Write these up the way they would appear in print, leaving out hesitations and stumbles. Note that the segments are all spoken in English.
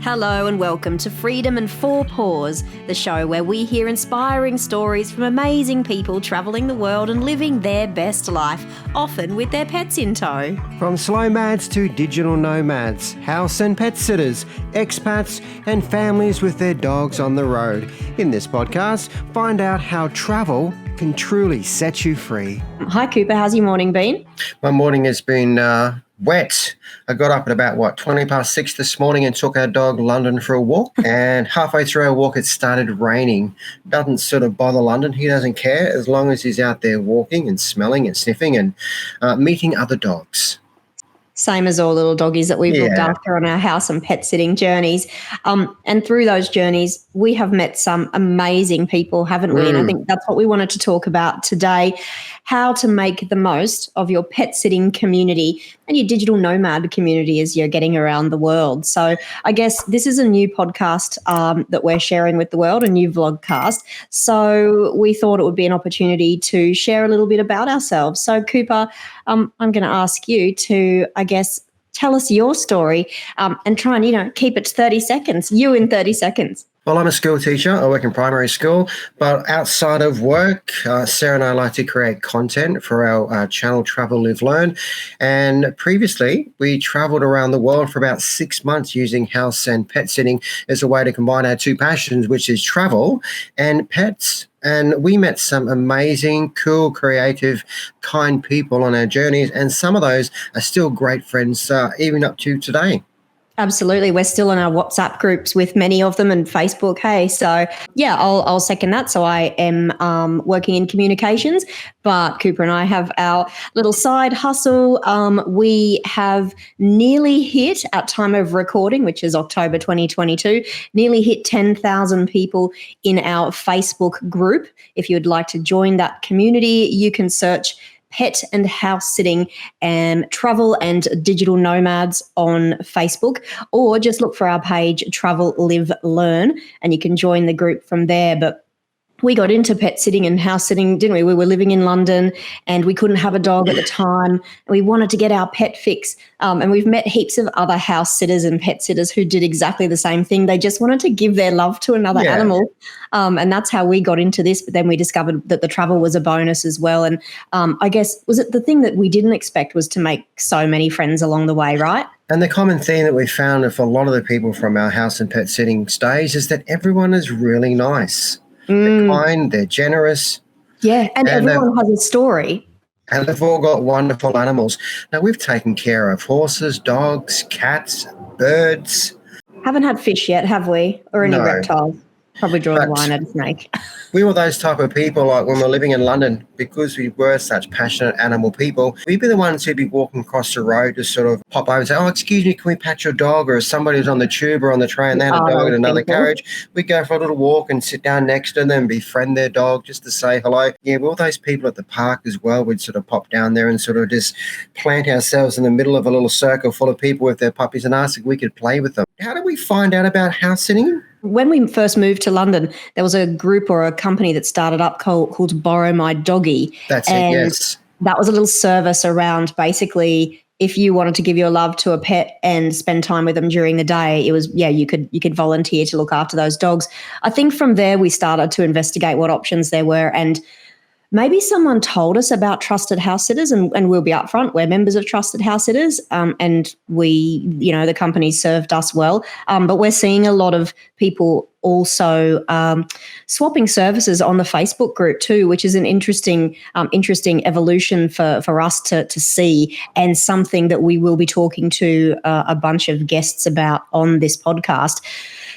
Hello and welcome to Freedom and Four Paws, the show where we hear inspiring stories from amazing people travelling the world and living their best life, often with their pets in tow. From slow mads to digital nomads, house and pet sitters, expats and families with their dogs on the road. In this podcast, find out how travel can truly set you free. Hi Cooper, how's your morning been? My morning has been wet. I got up at about 20 past 6 this morning and took our dog London for a walk. And halfway through our walk, it started raining. Doesn't sort of bother London. He doesn't care as long as he's out there walking and smelling and sniffing and meeting other dogs. Same as all little doggies that we've looked after on our house and pet sitting journeys. And through those journeys, we have met some amazing people, haven't we? And I think that's what we wanted to talk about today, how to make the most of your pet sitting community and your digital nomad community as you're getting around the world. So I guess this is a new podcast that we're sharing with the world, a new vlogcast. So we thought it would be an opportunity to share a little bit about ourselves. So Cooper, I'm going to ask you to, I guess, tell us your story and try and, keep it to 30 seconds, you in 30 seconds. Well, I'm a school teacher. I work in primary school, but outside of work, Sarah and I like to create content for our channel Travel, Live, Learn. And previously, we traveled around the world for about 6 months using house and pet sitting as a way to combine our two passions, which is travel and pets. And we met some amazing, cool, creative, kind people on our journeys. And some of those are still great friends, even up to today. Absolutely. We're still in our WhatsApp groups with many of them and Facebook. Hey, so yeah, I'll second that. So I am working in communications, but Cooper and I have our little side hustle. We have nearly hit, at time of recording, which is October 2022, nearly hit 10,000 people in our Facebook group. If you would like to join that community, you can search pet and house sitting and travel and digital nomads on Facebook, or just look for our page Travel, Live, Learn, and you can join the group from there. But we got into pet sitting and house sitting, didn't we? We were living in London and we couldn't have a dog at the time. And we wanted to get our pet fix. And we've met heaps of other house sitters and pet sitters who did exactly the same thing. They just wanted to give their love to another animal. And that's how we got into this. But then we discovered that the travel was a bonus as well. And I guess, was it the thing that we didn't expect was to make so many friends along the way, right? And the common theme that we found for a lot of the people from our house and pet sitting stays is that everyone is really nice. They're kind, they're generous. Yeah, and everyone has a story. And they've all got wonderful animals. Now, we've taken care of horses, dogs, cats, birds. Haven't had fish yet, have we? Or any reptiles? Probably draw the line at a snake. We were those type of people, like when we were living in London, because we were such passionate animal people, we'd be the ones who'd be walking across the road to sort of pop over and say, oh, excuse me, can we pat your dog? Or if somebody was on the tube or on the train, they had a dog in another carriage, we'd go for a little walk and sit down next to them, befriend their dog just to say hello. Yeah, we're all those people at the park as well. We'd sort of pop down there and sort of just plant ourselves in the middle of a little circle full of people with their puppies and ask if we could play with them. How did we find out about house sitting? When we first moved to London, there was a group or a company that started up called Borrow My Doggy. That's it, yes. That was a little service around basically if you wanted to give your love to a pet and spend time with them during the day, it was, you could volunteer to look after those dogs. I think from there we started to investigate what options there were, and maybe someone told us about trusted house sitters, and we'll be upfront. We're members of trusted house sitters, and we, the company served us well. But we're seeing a lot of people also swapping services on the Facebook group too, which is an interesting evolution for us to see, and something that we will be talking to a bunch of guests about on this podcast,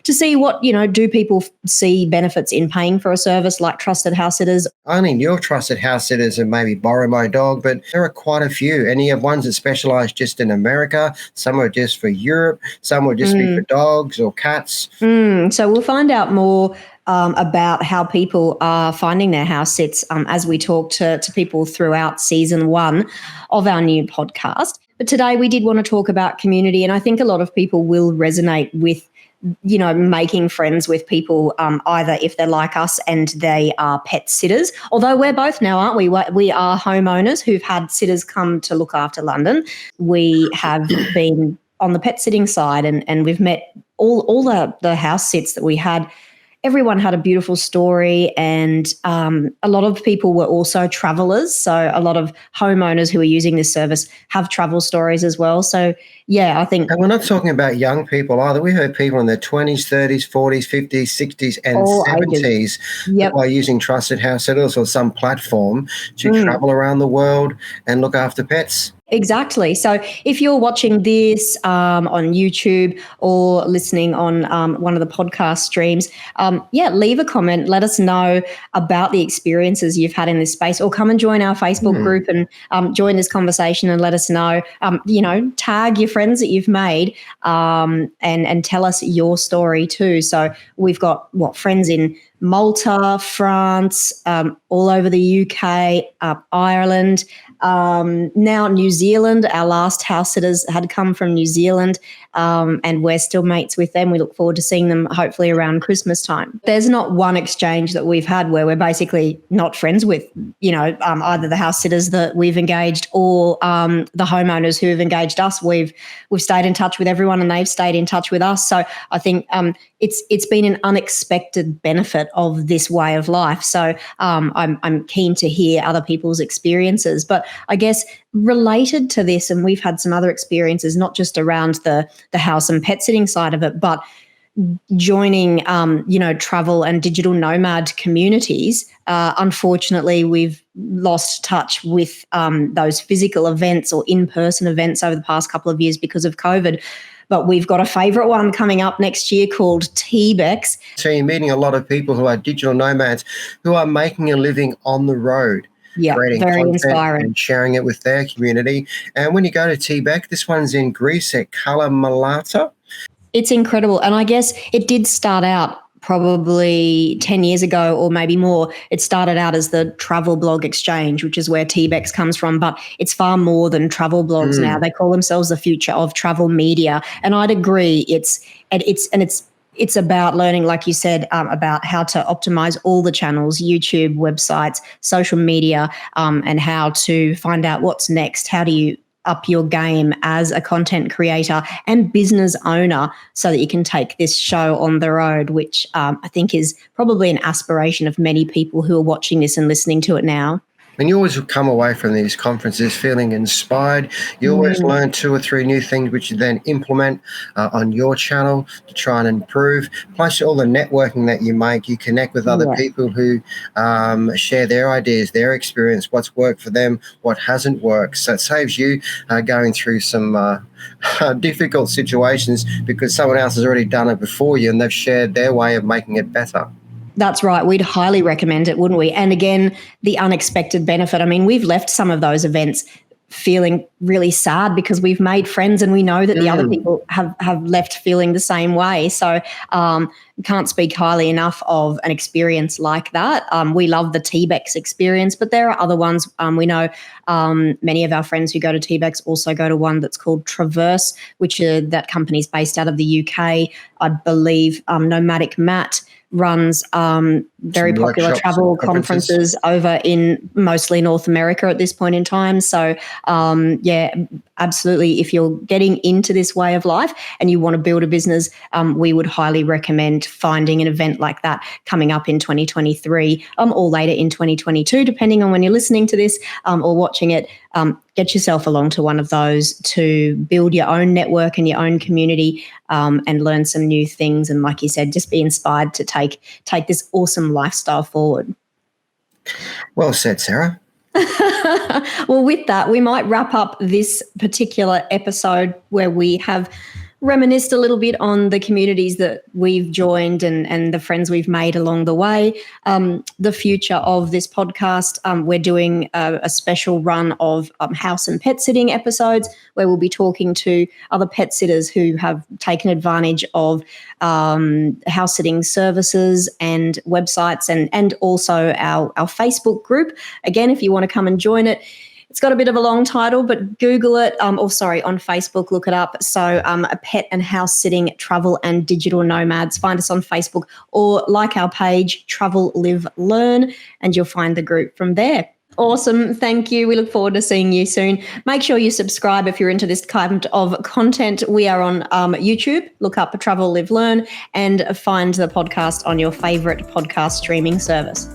to see what, do people see benefits in paying for a service like trusted house sitters? Only your trusted house sitters and maybe Borrow My Dog, but there are quite a few. And you have ones that specialise just in America, some are just for Europe, some will just be for dogs or cats. So we'll find out more about how people are finding their house sits as we talk to people throughout season 1 of our new podcast. But today we did want to talk about community, and I think a lot of people will resonate with making friends with people, either if they're like us and they are pet sitters, although we're both now, aren't we? We are homeowners who've had sitters come to look after London. We have been on the pet sitting side, and we've met all the house sits that we had. Everyone had a beautiful story, and a lot of people were also travelers. So a lot of homeowners who are using this service have travel stories as well. So yeah, I think. And we're not talking about young people either. We heard people in their 20s, 30s, 40s, 50s, 60s, and all 70s ages. Yep. who are using Trusted House Sitters or some platform to travel around the world and look after pets. Exactly. So if you're watching this on YouTube or listening on one of the podcast streams, leave a comment. Let us know about the experiences you've had in this space, or come and join our Facebook group and join this conversation and let us know. Tag your friends that you've made and tell us your story too. So we've got friends in Malta, France, all over the UK, Ireland, now New Zealand. Our last house sitters had come from New Zealand, and we're still mates with them. We look forward to seeing them hopefully around Christmas time. There's not one exchange that we've had where we're basically not friends with, either the house sitters that we've engaged or the homeowners who have engaged us. We've stayed in touch with everyone, and they've stayed in touch with us. So I think it's been an unexpected benefit of this way of life. So I'm keen to hear other people's experiences. But I guess related to this, and we've had some other experiences, not just around the house and pet sitting side of it, but joining, travel and digital nomad communities. Unfortunately, we've lost touch with those physical events or in-person events over the past couple of years because of COVID. But we've got a favourite one coming up next year called TBEX. So you're meeting a lot of people who are digital nomads who are making a living on the road. Yeah, very inspiring. And sharing it with their community. And when you go to TBEC, this one's in Greece at Kalamata. It's incredible. And I guess it did start out probably 10 years ago or maybe more. It started out as the Travel Blog Exchange, which is where TBEX comes from, but it's far more than travel blogs now. They call themselves the future of travel media. And I'd agree it's about learning, like you said, about how to optimize all the channels, YouTube, websites, social media, and how to find out what's next. How do you up your game as a content creator and business owner so that you can take this show on the road, which I think is probably an aspiration of many people who are watching this and listening to it now. And you always come away from these conferences feeling inspired. You always learn 2 or 3 new things which you then implement on your channel to try and improve. Plus all the networking that you make, you connect with other people who share their ideas, their experience, what's worked for them, what hasn't worked. So it saves you going through some difficult situations because someone else has already done it before you and they've shared their way of making it better. That's right. We'd highly recommend it, wouldn't we? And again, the unexpected benefit. I mean, we've left some of those events feeling really sad because we've made friends and we know that the other people have left feeling the same way. So can't speak highly enough of an experience like that. We love the TBEX experience, but there are other ones. We know many of our friends who go to TBEX also go to one that's called Traverse, which that company's based out of the UK. I believe Nomadic Matt runs very popular travel conferences over in mostly North America at this point in time. So, absolutely. If you're getting into this way of life and you want to build a business, we would highly recommend finding an event like that coming up in 2023 or later in 2022, depending on when you're listening to this or watching it. Get yourself along to one of those to build your own network and your own community and learn some new things. And like you said, just be inspired to take this awesome lifestyle forward. Well said, Sarah. Well, with that, we might wrap up this particular episode where we have reminisced a little bit on the communities that we've joined and the friends we've made along the way. The future of this podcast, we're doing a special run of house and pet sitting episodes where we'll be talking to other pet sitters who have taken advantage of house sitting services and websites and also our Facebook group. Again, if you want to come and join it, it's got a bit of a long title, but Google it, on Facebook, look it up. So a pet and house sitting, travel and digital nomads. Find us on Facebook or like our page, Travel, Live, Learn, and you'll find the group from there. Awesome. Thank you. We look forward to seeing you soon. Make sure you subscribe if you're into this kind of content. We are on YouTube. Look up Travel, Live, Learn and find the podcast on your favorite podcast streaming service.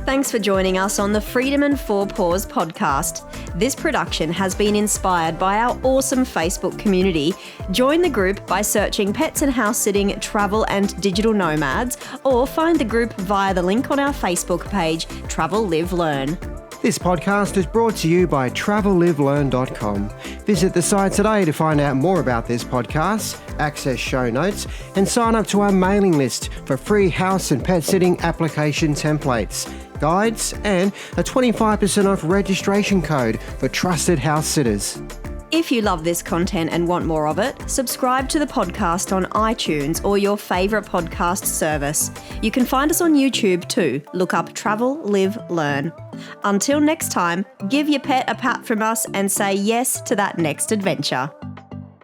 Thanks for joining us on the Freedom and Four Paws podcast. This production has been inspired by our awesome Facebook community. Join the group by searching Pets and House Sitting, Travel and Digital Nomads, or find the group via the link on our Facebook page, Travel, Live, Learn. This podcast is brought to you by TravelLiveLearn.com. Visit the site today to find out more about this podcast, access show notes, and sign up to our mailing list for free house and pet sitting application templates, guides, and a 25% off registration code for trusted house sitters. If you love this content and want more of it, subscribe to the podcast on iTunes or your favourite podcast service. You can find us on YouTube too. Look up Travel, Live, Learn. Until next time, give your pet a pat from us and say yes to that next adventure.